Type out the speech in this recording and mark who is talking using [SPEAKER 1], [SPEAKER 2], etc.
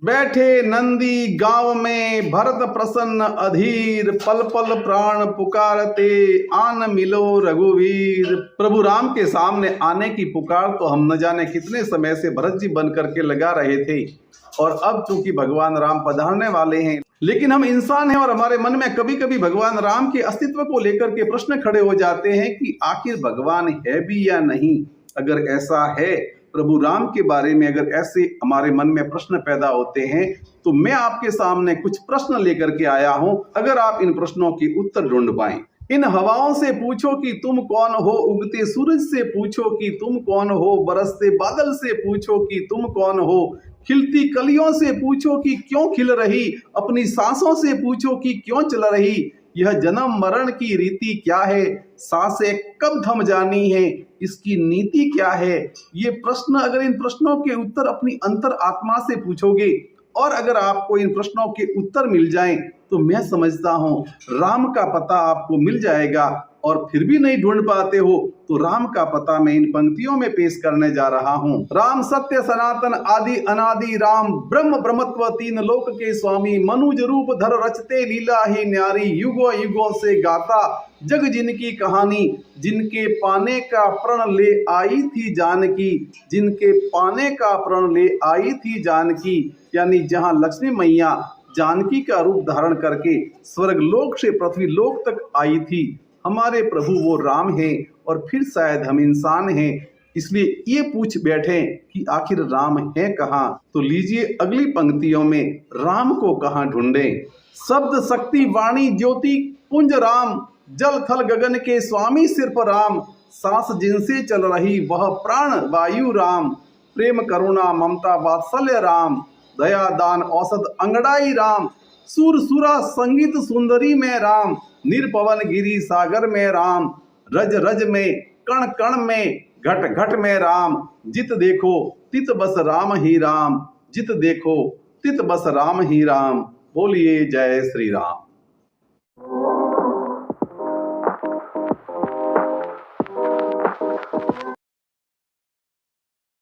[SPEAKER 1] बैठे नंदी गांव में भरत प्रसन्न अधीर, पल पल प्राण पुकारते आन मिलो रघुवीर। प्रभु राम के सामने आने की पुकार तो हम न जाने कितने समय से भरत जी बन करके लगा रहे थे, और अब चूंकि भगवान राम पधारने वाले हैं, लेकिन हम इंसान हैं और हमारे मन में कभी कभी भगवान राम के अस्तित्व को लेकर के प्रश्न खड़े हो जाते हैं कि आखिर भगवान है भी या नहीं। अगर ऐसा है, प्रभु राम के बारे में अगर ऐसे हमारे मन में प्रश्न पैदा होते हैं, तो मैं आपके सामने कुछ प्रश्न लेकर के आया हूं। अगर आप इन प्रश्नों के उत्तर ढूंढ पाएं, इन हवाओं से पूछो कि तुम कौन हो, उगते सूरज से पूछो कि तुम कौन हो, बरसते बादल से पूछो कि तुम कौन हो, खिलती कलियों से पूछो कि क्यों खिल रही, अपनी सांसों से पूछो कि क्यों चल रही, यह जन्म मरण की रीति क्या है, सांसें कब थम जानी है, इसकी नीति क्या है। ये प्रश्न, अगर इन प्रश्नों के उत्तर अपनी अंतर आत्मा से पूछोगे और अगर आपको इन प्रश्नों के उत्तर मिल जाएं, तो मैं समझता हूं राम का पता आपको मिल जाएगा। और फिर भी नहीं ढूंढ पाते हो तो राम का पता मैं इन पंक्तियों में पेश करने जा रहा हूं। राम सत्य सनातन आदि अनादि राम, ब्रह्म ब्रह्मत्व तीन लोक के स्वामी, मनुज रूप धर रचते लीला ही न्यारी, युगों युगों से गाता जग जिनकी कहानी, जिनके पाने का प्रण ले आई थी जानकी, जिनके पाने का प्रण ले आई थी जानकी। यानी जहां लक्ष्मी मैया जानकी का रूप धारण करके स्वर्ग लोक से पृथ्वी लोक तक आई थी, हमारे प्रभु वो राम हैं। और फिर शायद हम इंसान हैं, इसलिए ये पूछ बैठे कि आखिर राम है कहाँ। तो लीजिए अगली पंक्तियों में राम को कहाँ ढूंढें। शब्द शक्ति वाणी ज्योति पुंज राम, जल थल गगन के स्वामी सिर पर राम, सांस जिनसे चल रही वह प्राण वायु राम, प्रेम करुणा ममता वात्सल्य राम, दया दान औषध अंगड़ाई राम, सुर सुरा संगीत सुंदरी में राम, निर्पवन गिरी सागर में राम, रज रज में कण कण में घट घट में राम, जित देखो तित बस राम ही राम, जित देखो तित बस राम ही राम। बोलिए जय श्री राम।